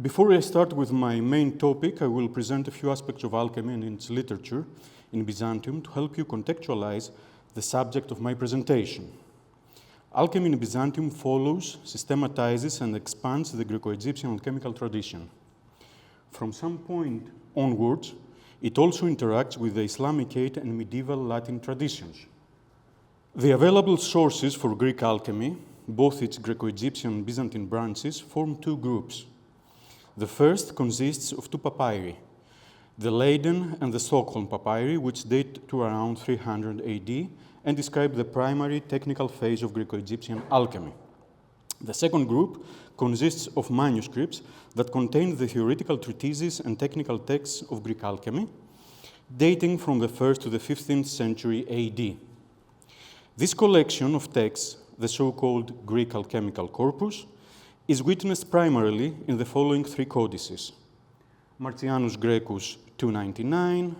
Before I start with my main topic, I will present a few aspects of alchemy and its literature in Byzantium to help you contextualize the subject of my presentation. Alchemy in Byzantium follows, systematizes, and expands the Greco-Egyptian alchemical tradition. From some point onwards, it also interacts with the Islamicate and medieval Latin traditions. The available sources for Greek alchemy, both its Greco-Egyptian and Byzantine branches, form two groups. The first consists of two papyri, the Leiden and the Stockholm papyri, which date to around 300 AD and describe the primary technical phase of Greco-Egyptian alchemy. The second group consists of manuscripts that contain the theoretical treatises and technical texts of Greek alchemy, dating from the 1st to the 15th century AD. This collection of texts, the so-called Greek alchemical corpus, is witnessed primarily in the following three codices: Martianus Graecus 299,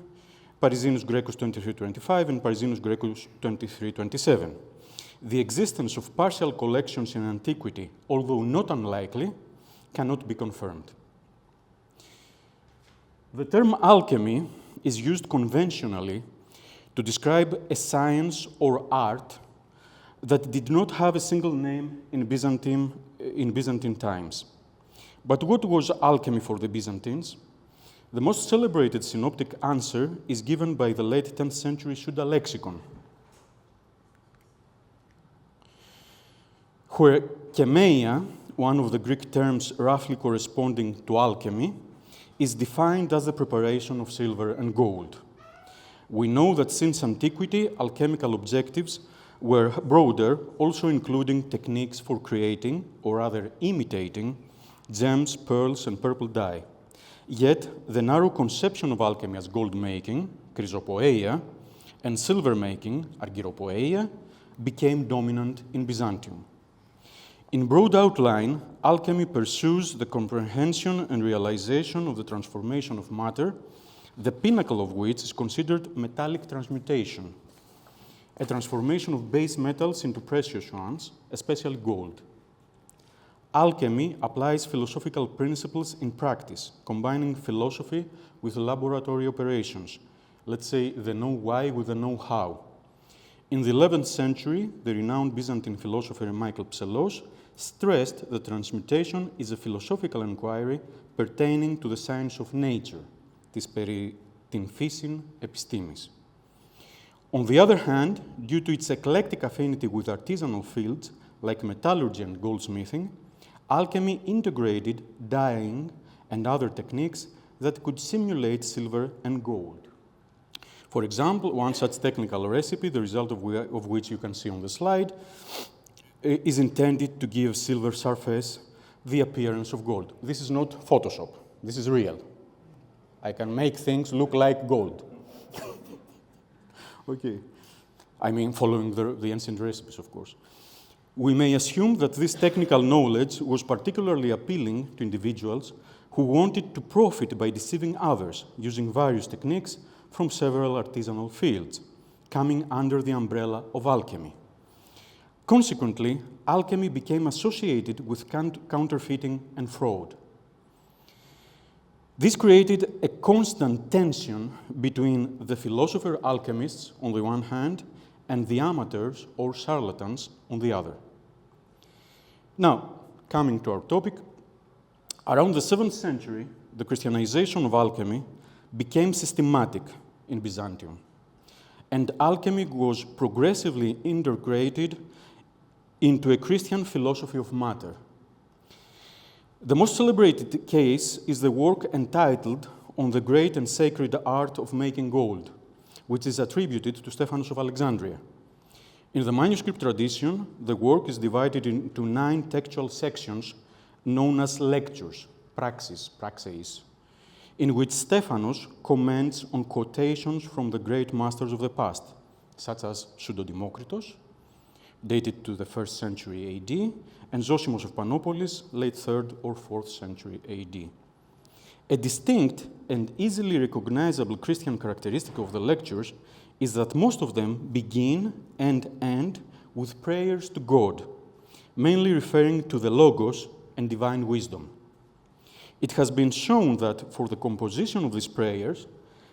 Parisinus Graecus 2325, and Parisinus Graecus 2327. The existence of partial collections in antiquity, although not unlikely, cannot be confirmed. The term alchemy is used conventionally to describe a science or art that did not have a single name in Byzantine times. But what was alchemy for the Byzantines? The most celebrated synoptic answer is given by the late 10th century Suda lexicon, where chemeia, one of the Greek terms roughly corresponding to alchemy, is defined as the preparation of silver and gold. We know that since antiquity, alchemical objectives were broader, also including techniques for creating, or rather imitating, gems, pearls, and purple dye. Yet, the narrow conception of alchemy as gold making, chrysopoeia, and silver making, argyropoeia, became dominant in Byzantium. In broad outline, alchemy pursues the comprehension and realization of the transformation of matter, the pinnacle of which is considered metallic transmutation, a transformation of base metals into precious ones, especially gold. Alchemy applies philosophical principles in practice, combining philosophy with laboratory operations, let's say the know-why with the know-how. In the 11th century, the renowned Byzantine philosopher Michael Psellos stressed that transmutation is a philosophical inquiry pertaining to the science of nature, tis peri tin physin epistemis. On the other hand, due to its eclectic affinity with artisanal fields like metallurgy and goldsmithing, alchemy integrated dyeing and other techniques that could simulate silver and gold. For example, one such technical recipe, the result of which you can see on the slide, is intended to give silver surface the appearance of gold. This is not Photoshop. This is real. I can make things look like gold. Okay. I mean, following the ancient recipes, of course. We may assume that this technical knowledge was particularly appealing to individuals who wanted to profit by deceiving others using various techniques from several artisanal fields, coming under the umbrella of alchemy. Consequently, alchemy became associated with counterfeiting and fraud. This created a constant tension between the philosopher alchemists on the one hand and the amateurs or charlatans on the other. Now, coming to our topic, around the 7th century, the Christianization of alchemy became systematic in Byzantium, and alchemy was progressively integrated into a Christian philosophy of matter. The most celebrated case is the work entitled On the Great and Sacred Art of Making Gold, which is attributed to Stephanos of Alexandria. In the manuscript tradition, the work is divided into 9 textual sections known as lectures, praxeis, in which Stephanos comments on quotations from the great masters of the past, such as Pseudo-Democritus, dated to the 1st century AD, and Zosimos of Panopolis, late 3rd or 4th century AD. A distinct and easily recognizable Christian characteristic of the lectures is that most of them begin and end with prayers to God, mainly referring to the Logos and divine wisdom. It has been shown that for the composition of these prayers,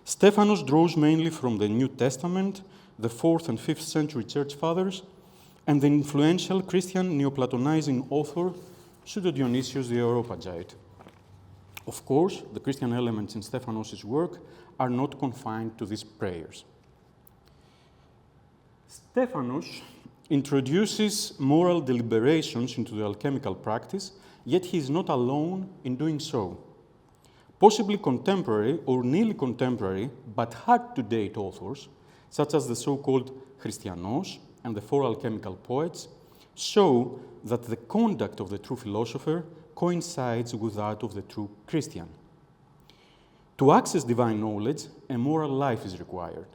Stephanos draws mainly from the New Testament, the 4th and 5th century church fathers, and the influential Christian Neoplatonizing author Pseudo-Dionysius the Areopagite. Of course, the Christian elements in Stephanos' work are not confined to these prayers. Stephanos introduces moral deliberations into the alchemical practice, yet he is not alone in doing so. Possibly contemporary or nearly contemporary, but hard-to-date authors, such as the so-called Christianos and the 4 alchemical poets, show that the conduct of the true philosopher coincides with that of the true Christian. To access divine knowledge, a moral life is required.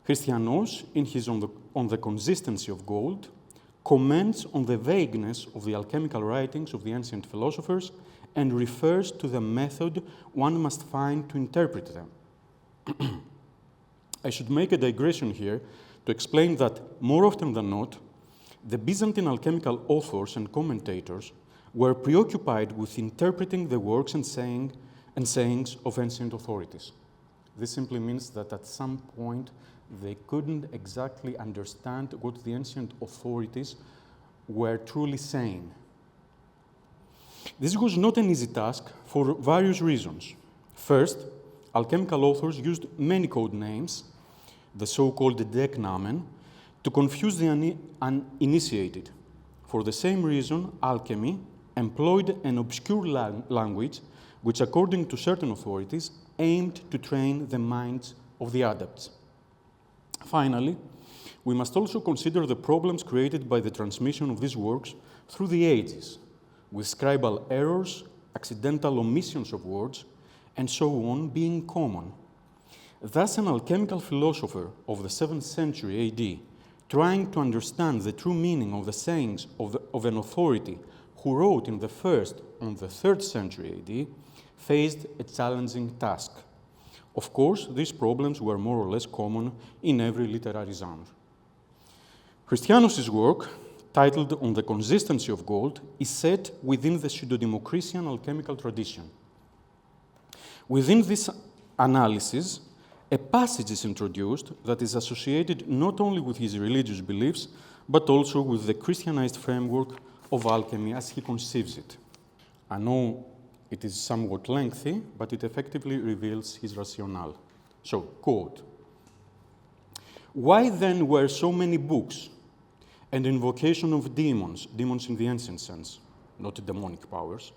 Christianos, in his On the Consistency of Gold, comments on the vagueness of the alchemical writings of the ancient philosophers and refers to the method one must find to interpret them. I should make a digression here to explain that, more often than not, the Byzantine alchemical authors and commentators were preoccupied with interpreting the works and sayings of ancient authorities. This simply means that at some point they couldn't exactly understand what the ancient authorities were truly saying. This was not an easy task for various reasons. First, alchemical authors used many code names, the so-called decknamen, to confuse the uninitiated. For the same reason, alchemy employed an obscure language which, according to certain authorities, aimed to train the minds of the adepts. Finally, we must also consider the problems created by the transmission of these works through the ages, with scribal errors, accidental omissions of words, and so on being common. Thus, an alchemical philosopher of the 7th century AD, trying to understand the true meaning of the sayings of an authority who wrote in the 1st and the 3rd century AD, faced a challenging task. Of course, these problems were more or less common in every literary genre. Christianos' work, titled On the Consistency of Gold, is set within the Pseudo-Democritian alchemical tradition. Within this analysis, a passage is introduced that is associated not only with his religious beliefs, but also with the Christianized framework of alchemy as he conceives it. I know it is somewhat lengthy, but it effectively reveals his rationale. So, quote, "Why then were so many books and invocation of demons in the ancient sense, not demonic powers,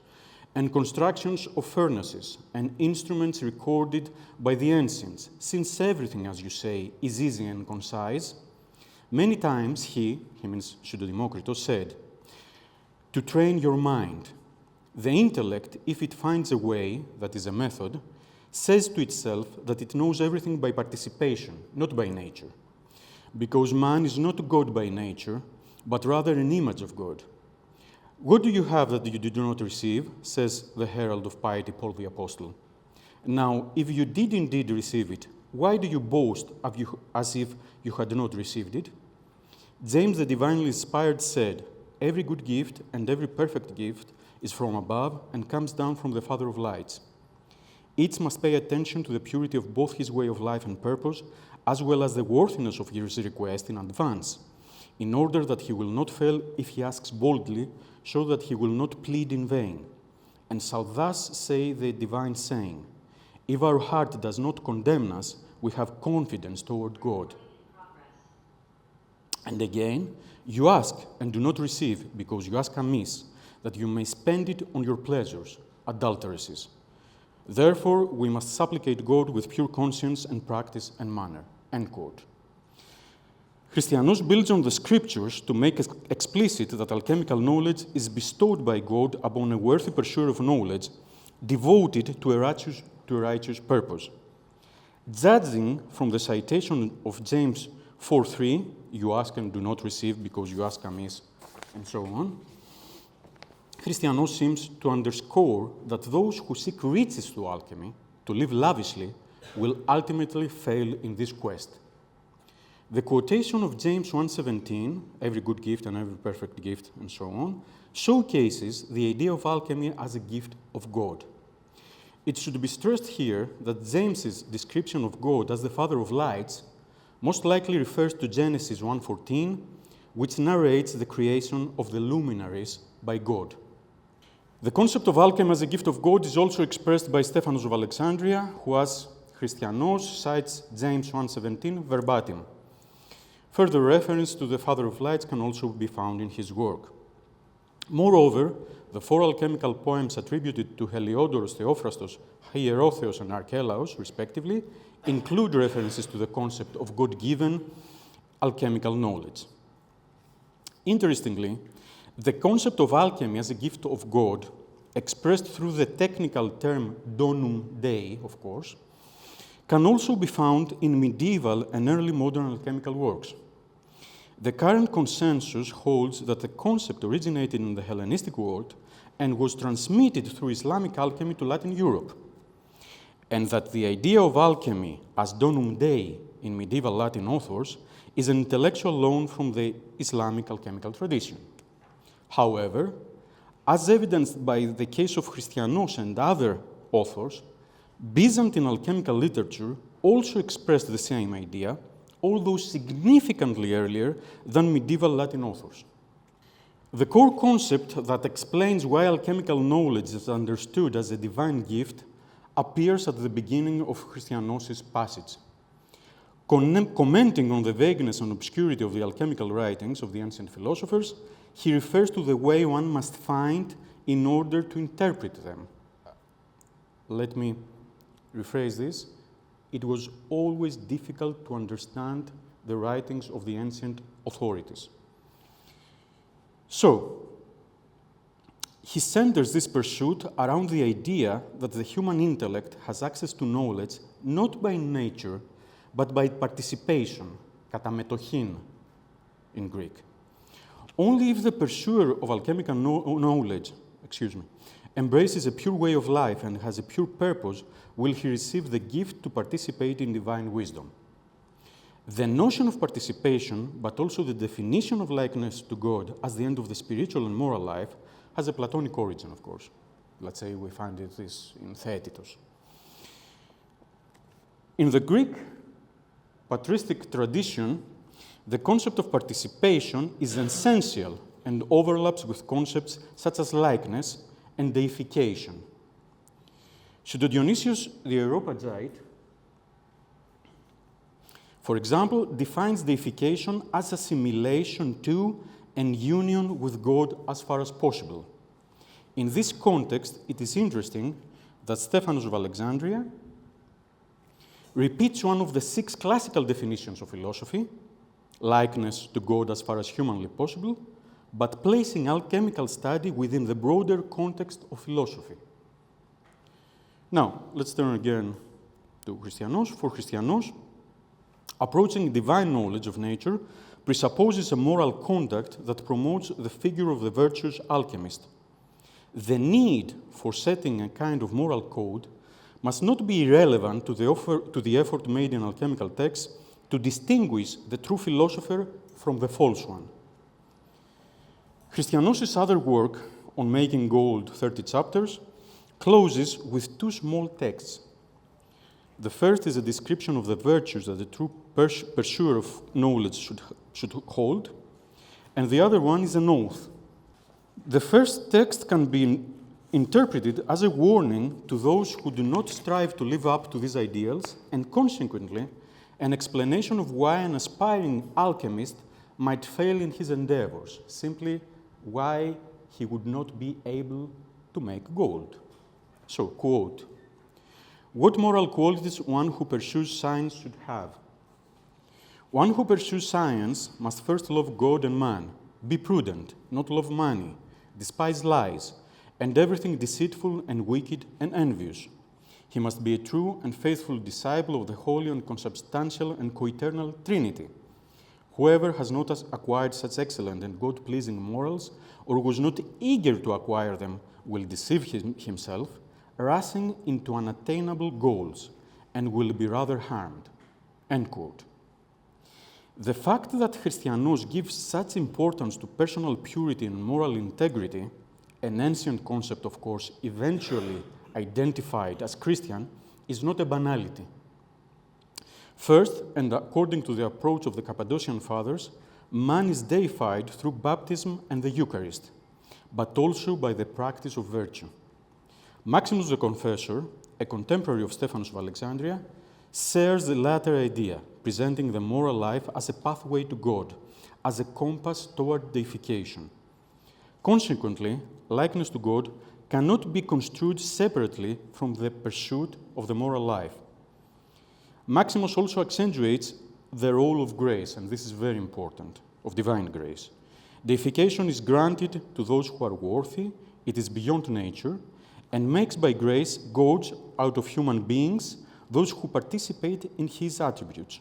and constructions of furnaces and instruments recorded by the ancients, since everything, as you say, is easy and concise? Many times he means Pseudo-Democritus, said, to train your mind. The intellect, if it finds a way, that is a method, says to itself that it knows everything by participation, not by nature, because man is not God by nature, but rather an image of God. What do you have that you do not receive, says the herald of piety, Paul the Apostle. Now, if you did indeed receive it, why do you boast as if you had not received it? James, the divinely inspired, said, every good gift and every perfect gift is from above and comes down from the Father of lights. Each must pay attention to the purity of both his way of life and purpose, as well as the worthiness of his request in advance, in order that he will not fail if he asks boldly, so that he will not plead in vain, and shall thus say the divine saying, if our heart does not condemn us, we have confidence toward God. And again, you ask and do not receive, because you ask amiss, that you may spend it on your pleasures, adulteresses. Therefore, we must supplicate God with pure conscience and practice and manner." End quote. Christianos builds on the scriptures to make explicit that alchemical knowledge is bestowed by God upon a worthy pursuer of knowledge, devoted to a righteous purpose. Judging from the citation of James 4:3, you ask and do not receive because you ask amiss, and so on, Christianos seems to underscore that those who seek riches through alchemy, to live lavishly, will ultimately fail in this quest. The quotation of James 1:17, every good gift and every perfect gift, and so on, showcases the idea of alchemy as a gift of God. It should be stressed here that James's description of God as the Father of lights most likely refers to Genesis 1:14, which narrates the creation of the luminaries by God. The concept of alchemy as a gift of God is also expressed by Stephanos of Alexandria, who as Christianos cites James 1:17 verbatim. Further reference to the Father of Lights can also be found in his work. Moreover, the 4 alchemical poems attributed to Heliodoros, Theophrastos, Hierotheos, and Archelaus, respectively, include references to the concept of God-given alchemical knowledge. Interestingly, the concept of alchemy as a gift of God, expressed through the technical term donum Dei, of course, can also be found in medieval and early modern alchemical works. The current consensus holds that the concept originated in the Hellenistic world and was transmitted through Islamic alchemy to Latin Europe, and that the idea of alchemy as donum Dei in medieval Latin authors is an intellectual loan from the Islamic alchemical tradition. However, as evidenced by the case of Christianos and other authors, Byzantine alchemical literature also expressed the same idea, although significantly earlier than medieval Latin authors. The core concept that explains why alchemical knowledge is understood as a divine gift appears at the beginning of Christianos' passage. Commenting on the vagueness and obscurity of the alchemical writings of the ancient philosophers, he refers to the way one must find in order to interpret them. Let me rephrase this. It was always difficult to understand the writings of the ancient authorities. So, he centers this pursuit around the idea that the human intellect has access to knowledge not by nature, but by participation, katametohin in Greek. Only if the pursuer of alchemical knowledge, embraces a pure way of life and has a pure purpose, will he receive the gift to participate in divine wisdom. The notion of participation, but also the definition of likeness to God as the end of the spiritual and moral life, has a Platonic origin, of course. Let's say we find this in Theaetetus. In the Greek patristic tradition, the concept of participation is essential and overlaps with concepts such as likeness and deification. Pseudo-Dionysius the Areopagite, for example, defines deification as assimilation to and union with God as far as possible. In this context, it is interesting that Stephanos of Alexandria repeats one of the 6 classical definitions of philosophy, likeness to God as far as humanly possible, but placing alchemical study within the broader context of philosophy. Now, let's turn again to Christianos. For Christianos, approaching divine knowledge of nature presupposes a moral conduct that promotes the figure of the virtuous alchemist. The need for setting a kind of moral code must not be irrelevant to the effort made in alchemical texts to distinguish the true philosopher from the false one. Christianos' other work on making gold, 30 chapters, closes with 2 small texts. The first is a description of the virtues that the true pursuer of knowledge should hold, and the other one is an oath. The first text can be interpreted as a warning to those who do not strive to live up to these ideals, and consequently, an explanation of why an aspiring alchemist might fail in his endeavors, simply why he would not be able to make gold. So, quote, "What moral qualities one who pursues science should have? One who pursues science must first love God and man, be prudent, not love money, despise lies, and everything deceitful and wicked and envious. He must be a true and faithful disciple of the holy and consubstantial and coeternal Trinity. Whoever has not acquired such excellent and God-pleasing morals, or was not eager to acquire them, will deceive himself, rushing into unattainable goals, and will be rather harmed." End quote. The fact that Christianos gives such importance to personal purity and moral integrity, an ancient concept, of course, eventually identified as Christian, is not a banality. First, and according to the approach of the Cappadocian Fathers, man is deified through baptism and the Eucharist, but also by the practice of virtue. Maximus the Confessor, a contemporary of Stephanos of Alexandria, shares the latter idea, presenting the moral life as a pathway to God, as a compass toward deification. Consequently, likeness to God cannot be construed separately from the pursuit of the moral life. Maximus also accentuates the role of grace, and this is very important, of divine grace. Deification is granted to those who are worthy, it is beyond nature, and makes by grace gods out of human beings, those who participate in his attributes.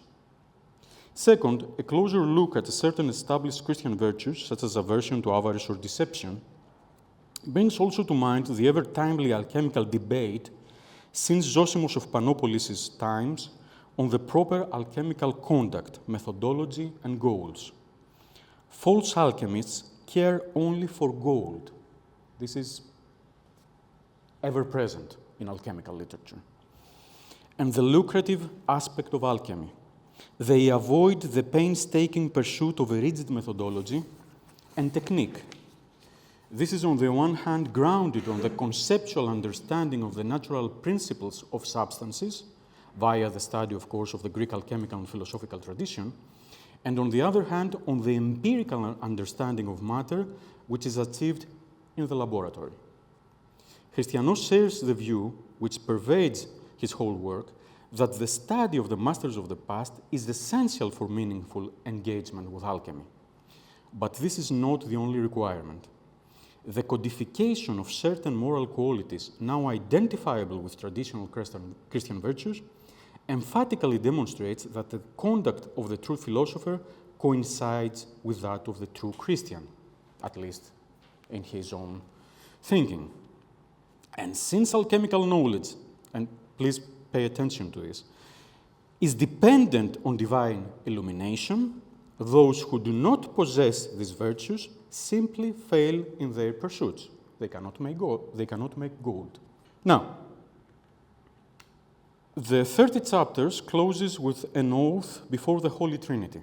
Second, a closer look at certain established Christian virtues, such as aversion to avarice or deception, brings also to mind the ever-timely alchemical debate since Zosimos of Panopolis' times on the proper alchemical conduct, methodology, and goals. False alchemists care only for gold. This is ever present in alchemical literature. And the lucrative aspect of alchemy. They avoid the painstaking pursuit of a rigid methodology and technique. This is, on the one hand, grounded on the conceptual understanding of the natural principles of substances, via the study, of course, of the Greek alchemical and philosophical tradition, and on the other hand, on the empirical understanding of matter, which is achieved in the laboratory. Christianos shares the view, which pervades his whole work, that the study of the masters of the past is essential for meaningful engagement with alchemy. But this is not the only requirement. The codification of certain moral qualities now identifiable with traditional Christian virtues emphatically demonstrates that the conduct of the true philosopher coincides with that of the true Christian, at least in his own thinking. And since alchemical knowledge, and please pay attention to this, is dependent on divine illumination, those who do not possess these virtues simply fail in their pursuits. They cannot make gold. Now, the 30 chapters closes with an oath before the Holy Trinity.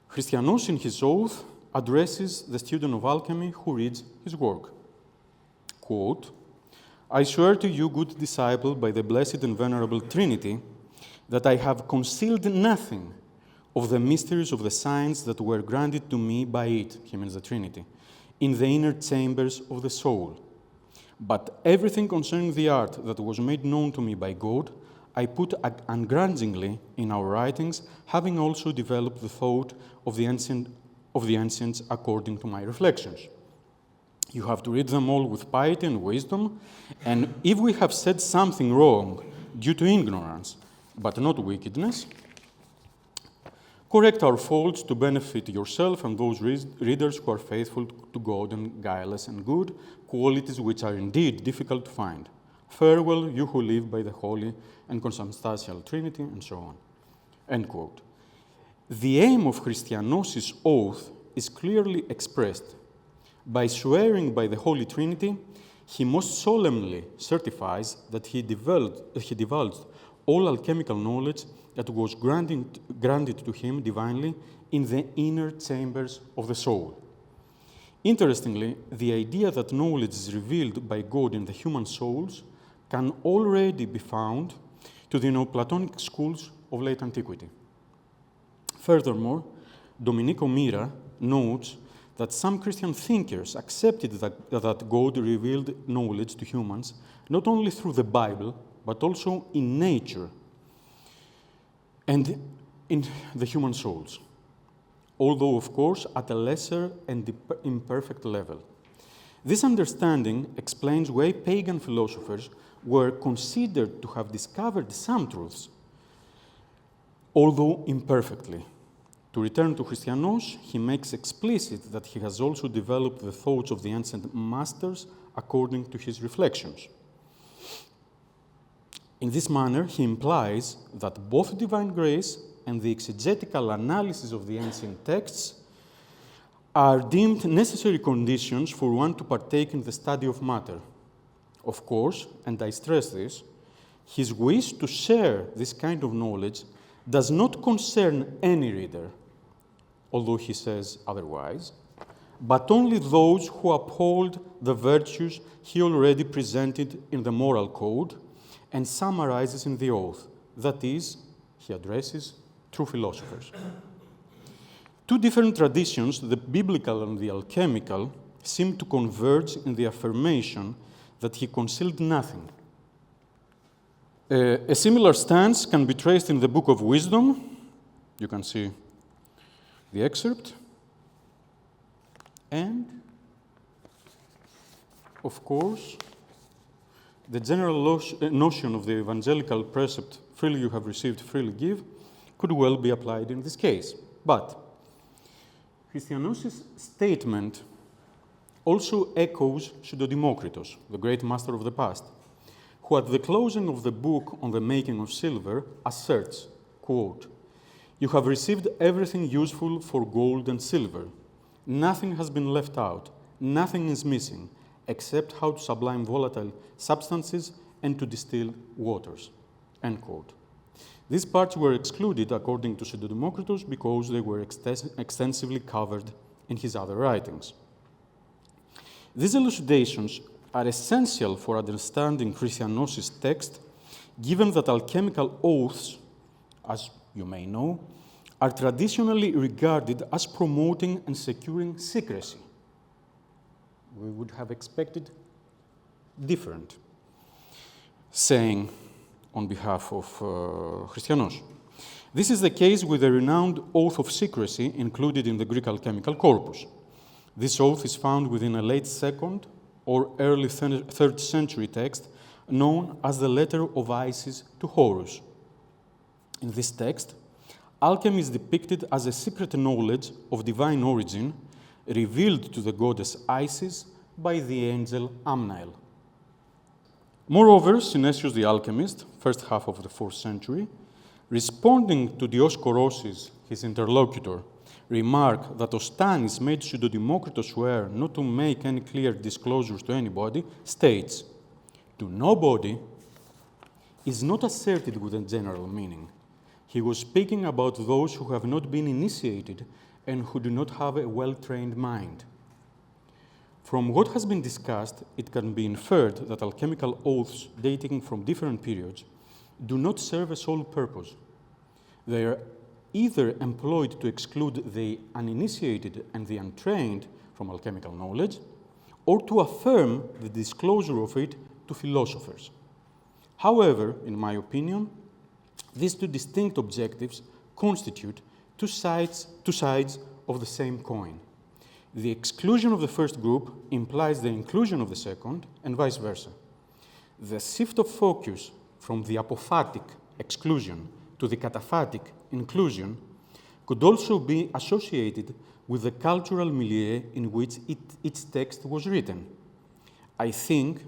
Christianos, in his oath, addresses the student of alchemy who reads his work. Quote, "I swear to you, good disciple, by the blessed and venerable Trinity, that I have concealed nothing of the mysteries of the signs that were granted to me by it," he means the Trinity, "in the inner chambers of the soul. But everything concerning the art that was made known to me by God, I put ungrudgingly in our writings, having also developed the thought of the ancients according to my reflections. You have to read them all with piety and wisdom, and if we have said something wrong due to ignorance, but not wickedness, correct our faults to benefit yourself and those readers who are faithful to God and guileless and good, qualities which are indeed difficult to find. Farewell, you who live by the Holy and Consubstantial Trinity," and so on. End quote. The aim of Christianos' oath is clearly expressed. By swearing by the Holy Trinity, he most solemnly certifies that he divulged all alchemical knowledge that was granted to him divinely in the inner chambers of the soul. Interestingly, the idea that knowledge is revealed by God in the human souls can already be found to the Neoplatonic schools of late antiquity. Furthermore, Domenico Mira notes that some Christian thinkers accepted that God revealed knowledge to humans not only through the Bible, but also in nature and in the human souls, although, of course, at a lesser and imperfect level. This understanding explains why pagan philosophers were considered to have discovered some truths, although imperfectly. To return to Christianos, he makes explicit that he has also developed the thoughts of the ancient masters according to his reflections. In this manner, he implies that both divine grace and the exegetical analysis of the ancient texts are deemed necessary conditions for one to partake in the study of matter. Of course, and I stress this, his wish to share this kind of knowledge does not concern any reader, although he says otherwise, but only those who uphold the virtues he already presented in the moral code and summarizes in the oath. That is, he addresses true philosophers. Two different traditions, the biblical and the alchemical, seem to converge in the affirmation that he concealed nothing. A similar stance can be traced in the Book of Wisdom. You can see the excerpt. And, of course, the general notion of the evangelical precept, freely you have received, freely give, could well be applied in this case. But Christianos' statement also echoes Pseudo-Democritus, the great master of the past, who at the closing of the book on the making of silver asserts, quote, "You have received everything useful for gold and silver. Nothing has been left out, nothing is missing, except how to sublime volatile substances and to distill waters," end quote. These parts were excluded, according to Pseudo-Democritus, because they were extensively covered in his other writings. These elucidations are essential for understanding Christianos' text, given that alchemical oaths, as you may know, are traditionally regarded as promoting and securing secrecy. We would have expected different, saying on behalf of Christianos. This is the case with the renowned oath of secrecy included in the Greek alchemical corpus. This oath is found within a late 2nd or early 3rd century text known as the Letter of Isis to Horus. In this text, alchemy is depicted as a secret knowledge of divine origin revealed to the goddess Isis by the angel Amnael. Moreover, Synesius the alchemist, first half of the 4th century, responding to Dioscorosis, his interlocutor, remark that Ostanis made Pseudo-Democritus swear not to make any clear disclosures to anybody, states, "To nobody" is not asserted with a general meaning. He was speaking about those who have not been initiated and who do not have a well-trained mind. From what has been discussed, it can be inferred that alchemical oaths dating from different periods do not serve a sole purpose. They are either employed to exclude the uninitiated and the untrained from alchemical knowledge, or to affirm the disclosure of it to philosophers. However, in my opinion, these two distinct objectives constitute two sides of the same coin. The exclusion of the first group implies the inclusion of the second, and vice versa. The shift of focus from the apophatic exclusion to the cataphatic inclusion could also be associated with the cultural milieu in which its text was written. I think,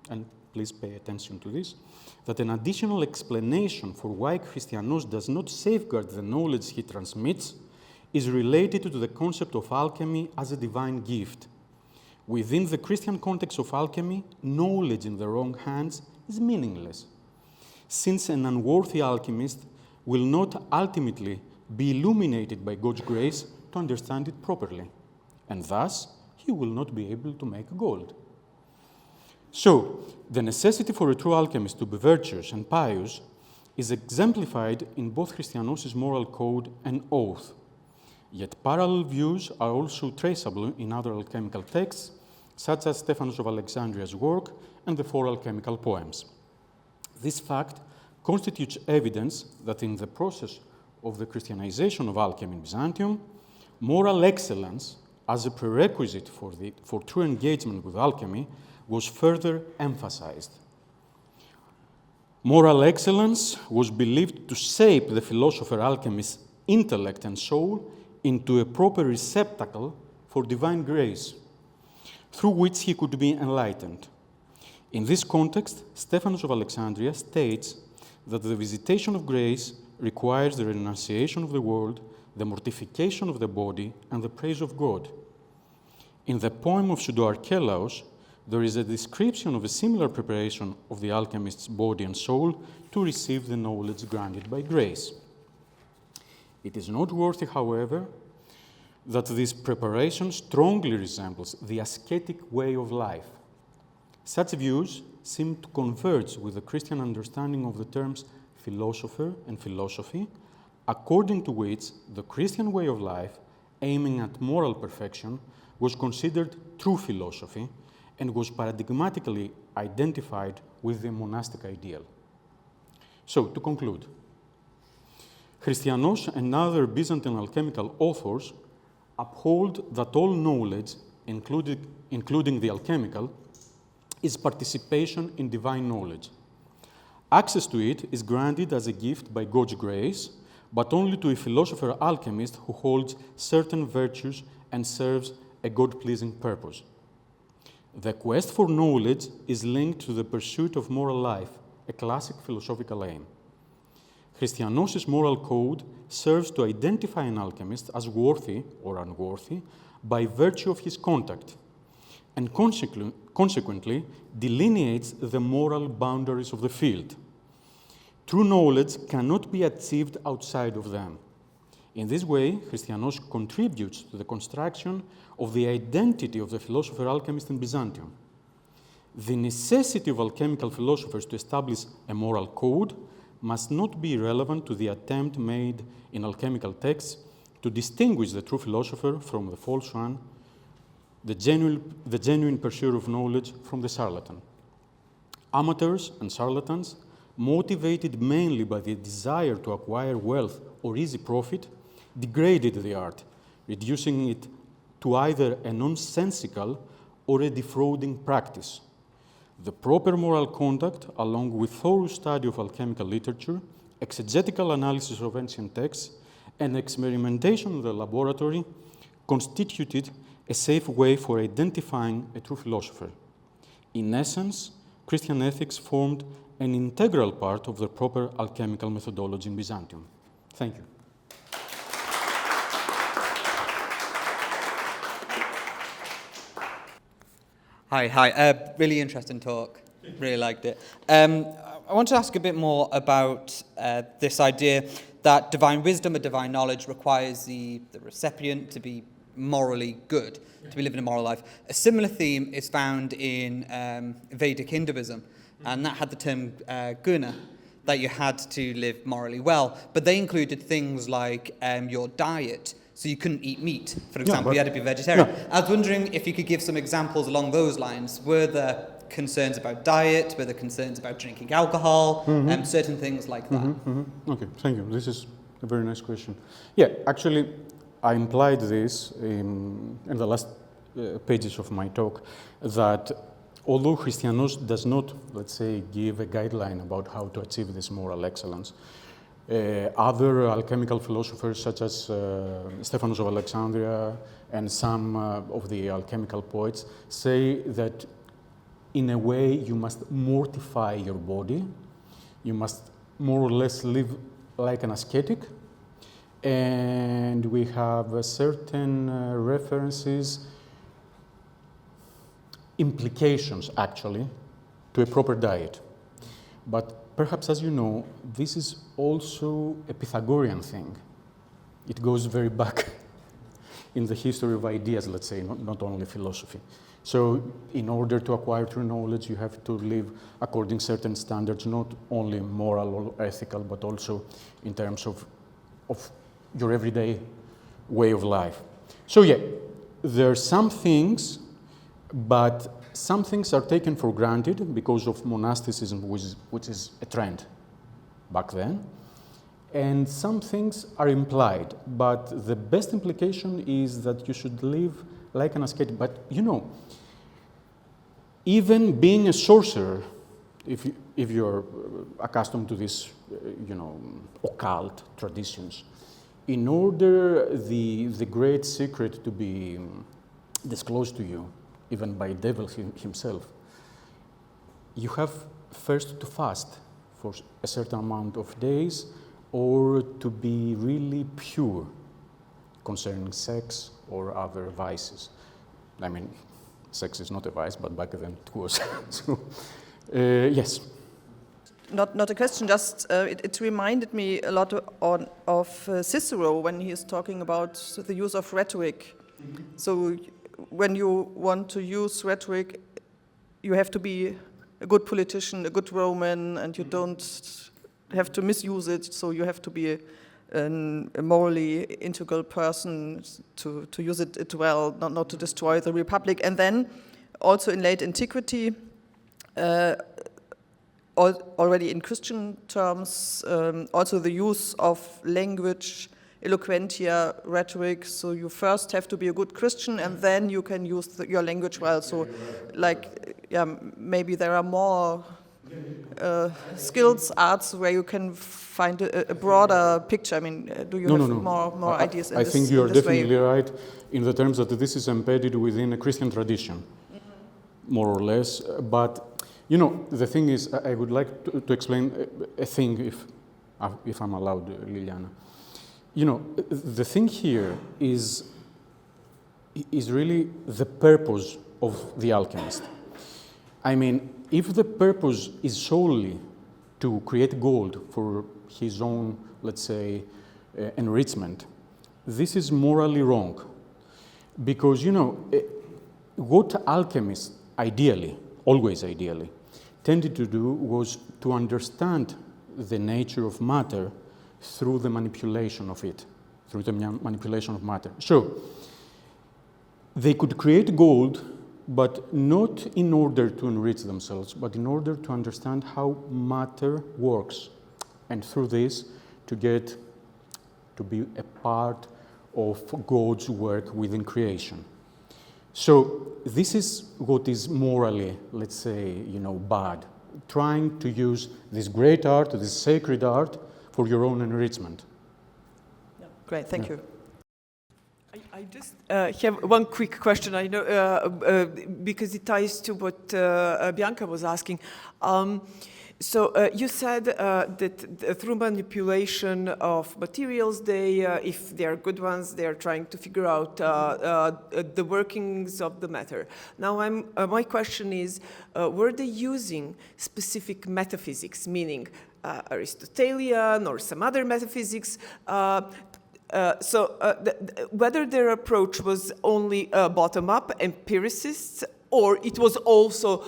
and please pay attention to this, that an additional explanation for why Christianos does not safeguard the knowledge he transmits is related to the concept of alchemy as a divine gift. Within the Christian context of alchemy, knowledge in the wrong hands is meaningless, since an unworthy alchemist will not ultimately be illuminated by God's grace to understand it properly, and thus he will not be able to make gold. So, the necessity for a true alchemist to be virtuous and pious is exemplified in both Christianos' moral code and oath. Yet parallel views are also traceable in other alchemical texts, such as Stephanos of Alexandria's work and the 4 alchemical poems. This fact constitutes evidence that in the process of the Christianization of alchemy in Byzantium, moral excellence as a prerequisite for true engagement with alchemy was further emphasized. Moral excellence was believed to shape the philosopher alchemist's intellect and soul into a proper receptacle for divine grace, through which he could be enlightened. In this context, Stephanos of Alexandria states that the visitation of grace requires the renunciation of the world, the mortification of the body, and the praise of God. In the poem of Pseudo-Archelaus, there is a description of a similar preparation of the alchemist's body and soul to receive the knowledge granted by grace. It is noteworthy, however, that this preparation strongly resembles the ascetic way of life. Such views seem to converge with the Christian understanding of the terms philosopher and philosophy, according to which the Christian way of life, aiming at moral perfection, was considered true philosophy and was paradigmatically identified with the monastic ideal. So, to conclude, Christianos and other Byzantine alchemical authors uphold that all knowledge, including the alchemical, is participation in divine knowledge. Access to it is granted as a gift by God's grace, but only to a philosopher alchemist who holds certain virtues and serves a God-pleasing purpose. The quest for knowledge is linked to the pursuit of moral life, a classic philosophical aim. Christianos' moral code serves to identify an alchemist as worthy or unworthy by virtue of his contact, and consequently delineates the moral boundaries of the field. True knowledge cannot be achieved outside of them. In this way, Christianos contributes to the construction of the identity of the philosopher-alchemist in Byzantium. The necessity of alchemical philosophers to establish a moral code must not be irrelevant to the attempt made in alchemical texts to distinguish the true philosopher from the false one, the genuine pursuer of knowledge from the charlatan. Amateurs and charlatans, motivated mainly by the desire to acquire wealth or easy profit, degraded the art, reducing it to either a nonsensical or a defrauding practice. The proper moral conduct, along with thorough study of alchemical literature, exegetical analysis of ancient texts, and experimentation in the laboratory, constituted a safe way for identifying a true philosopher. In essence, Christian ethics formed an integral part of the proper alchemical methodology in Byzantium. Thank you. Hi. Really interesting talk. Really liked it. I want to ask a bit more about this idea that divine wisdom or divine knowledge requires the recipient to be morally good, to be living a moral life. A similar theme is found in Vedic Hinduism, and that had the term guna, that you had to live morally well. But they included things like your diet. So you couldn't eat meat, for example, you had to be vegetarian. Yeah. I was wondering if you could give some examples along those lines. Were there concerns about diet? Were there concerns about drinking alcohol? Certain things like that. Okay, thank you. This is a very nice question. Yeah, actually, I implied this in the last pages of my talk, that although Christianos does not, let's say, give a guideline about how to achieve this moral excellence, other alchemical philosophers such as Stephanos of Alexandria and some of the alchemical poets say that in a way you must mortify your body, you must more or less live like an ascetic, and we have certain references, implications actually, to a proper diet. But perhaps, as you know, this is also a Pythagorean thing. It goes very back in the history of ideas, let's say, not only philosophy. So in order to acquire true knowledge, you have to live according to certain standards, not only moral or ethical, but also in terms of your everyday way of life. So yeah, there are some things, but some things are taken for granted because of monasticism, which is a trend back then. And some things are implied, but the best implication is that you should live like an ascetic. But you know, even being a sorcerer, if you're accustomed to this, occult traditions, in order the great secret to be disclosed to you, even by devil himself, you have first to fast for a certain amount of days or to be really pure concerning sex or other vices. I mean, sex is not a vice, but back then it was. So, yes. Not a question, just it reminded me a lot of Cicero when he is talking about the use of rhetoric. Mm-hmm. So when you want to use rhetoric, you have to be a good politician, a good Roman, and you don't have to misuse it, so you have to be a morally integral person to use it well, not to destroy the Republic. And then, also in late antiquity, already in Christian terms, also the use of language, eloquentia, rhetoric. So you first have to be a good Christian, and then you can use your language well. So, maybe there are more skills, arts where you can find a broader picture. I mean, do you have more ideas in this? I think you are definitely right in the terms that this is embedded within a Christian tradition, more or less. But you know, the thing is, I would like to explain a thing, if I'm allowed, Liliana. You know, the thing here is really the purpose of the alchemist. I mean, if the purpose is solely to create gold for his own, let's say, enrichment, this is morally wrong. Because, you know, what alchemists ideally, always ideally, tended to do was to understand the nature of matter through the manipulation of it, through the manipulation of matter. So, they could create gold, but not in order to enrich themselves, but in order to understand how matter works, and through this, to get to be a part of God's work within creation. So this is what is morally, let's say, you know, bad. Trying to use this great art, this sacred art, for your own enrichment. Yeah. Great, thank you. I just have one quick question. I know because it ties to what Bianca was asking. So you said that through manipulation of materials, if they are good ones, they are trying to figure out the workings of the matter. Now, my question is, were they using specific metaphysics, meaning Aristotelian or some other metaphysics? Whether their approach was only bottom-up, empiricists, or it was also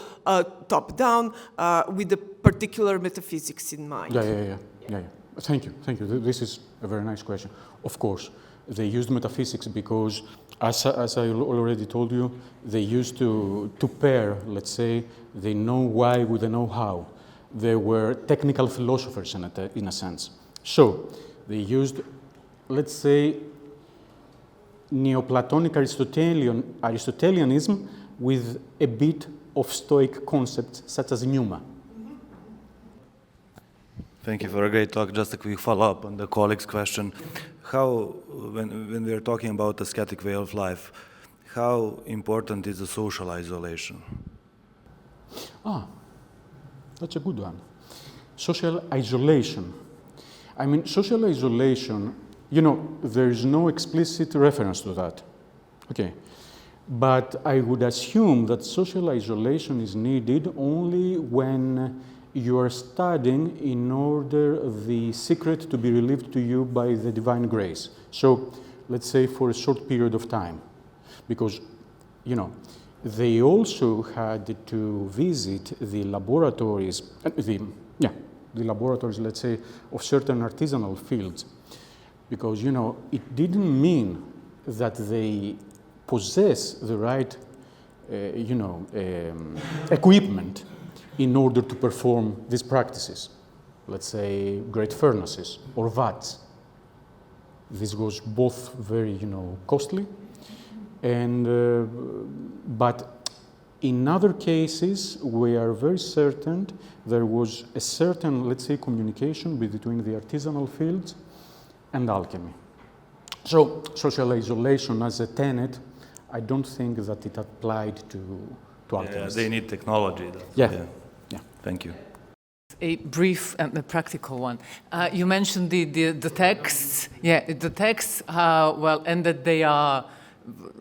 top-down with the particular metaphysics in mind? Yeah. Thank you. This is a very nice question. Of course, they used metaphysics because, as I already told you, they used to pair, let's say, they know why with the know-how. They were technical philosophers in a sense. So, they used, let's say, Neoplatonic Aristotelianism with a bit of Stoic concepts such as pneuma. Thank you for a great talk. Just a quick follow-up on the colleague's question. How, when we are talking about ascetic way of life, how important is the social isolation? That's a good one. Social isolation. I mean, social isolation, you know, there is no explicit reference to that. Okay. But I would assume that social isolation is needed only when you are studying in order the secret to be revealed to you by the divine grace. So, let's say for a short period of time. Because, you know, they also had to visit the laboratories, the laboratories, let's say, of certain artisanal fields. Because, you know, it didn't mean that they possess the right, equipment in order to perform these practices. Let's say great furnaces or vats. This was both very, costly, and but in other cases, we are very certain there was a certain, let's say, communication between the artisanal fields and alchemy. So, social isolation as a tenet, I don't think that it applied to alchemists. They need technology. Yeah. Thank you. a brief and a practical one. You mentioned the texts. Yeah, the texts, well, and that they are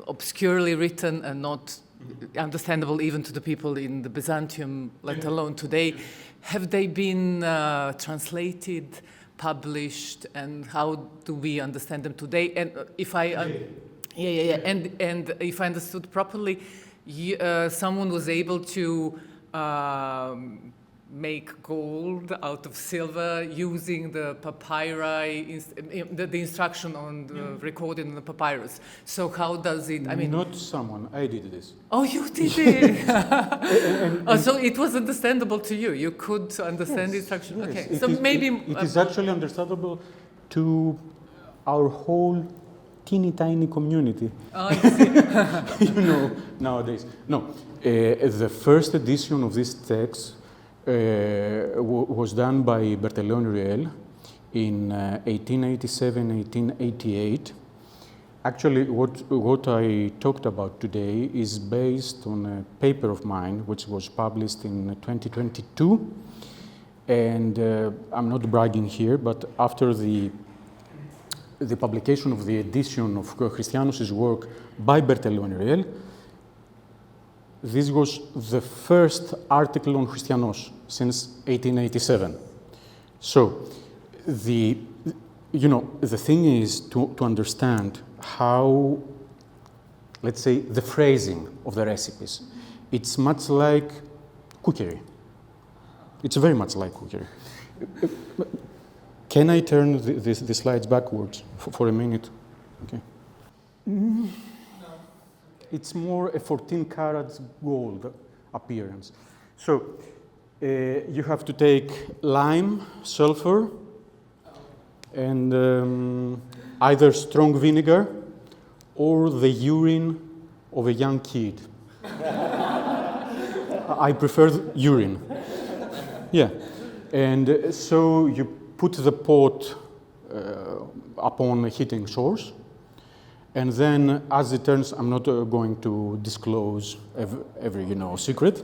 obscurely written and not understandable even to the people in the Byzantium, let alone today. Have they been translated, published, and how do we understand them today? And if I, and if I understood properly, someone was able to make gold out of silver using the papyri, the instruction on the recorded in the papyrus. So how does it, I mean... Not someone, I did this. Oh, you did it! So it was understandable to you? You could understand the instruction? Yes. Okay, so maybe... It is actually understandable to our whole teeny tiny community. Oh, I see. You know, nowadays. No, the first edition of this text was done by Bertellone Riel in 1887, 1888. Actually, what I talked about today is based on a paper of mine, which was published in 2022. And I'm not bragging here, but after the publication of the edition of Christianos' work by Bertellone Riel, this was the first article on Christianos since 1887. So, the thing is to understand how, let's say, the phrasing of the recipes. It's much like cookery. It's very much like cookery. Can I turn the slides backwards for a minute? Okay. It's more a 14 carats gold appearance. So you have to take lime, sulfur, and either strong vinegar or the urine of a young kid. I prefer urine. Yeah. And so you put the pot upon a heating source. And then, as it turns, I'm not going to disclose every secret.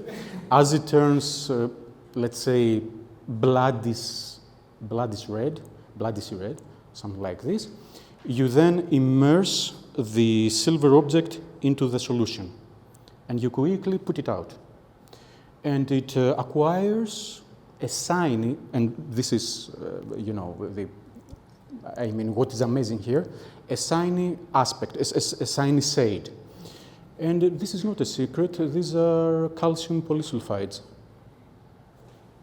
As it turns, let's say, bloody red, something like this. You then immerse the silver object into the solution, and you quickly put it out, and it acquires a shiny. And this is, what is amazing here. A shiny aspect, a shiny shade. And this is not a secret, these are calcium polysulfides.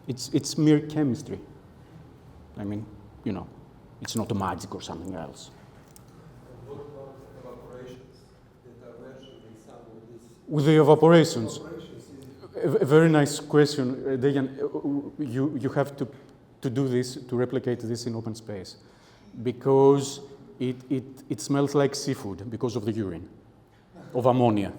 It's mere chemistry. It's not magic or something else. What about evaporations that are mentioned in some of these? With the evaporations? A very nice question. Dejan, you have to do this, to replicate this in open space. Because it smells like seafood because of the urine, of ammonia,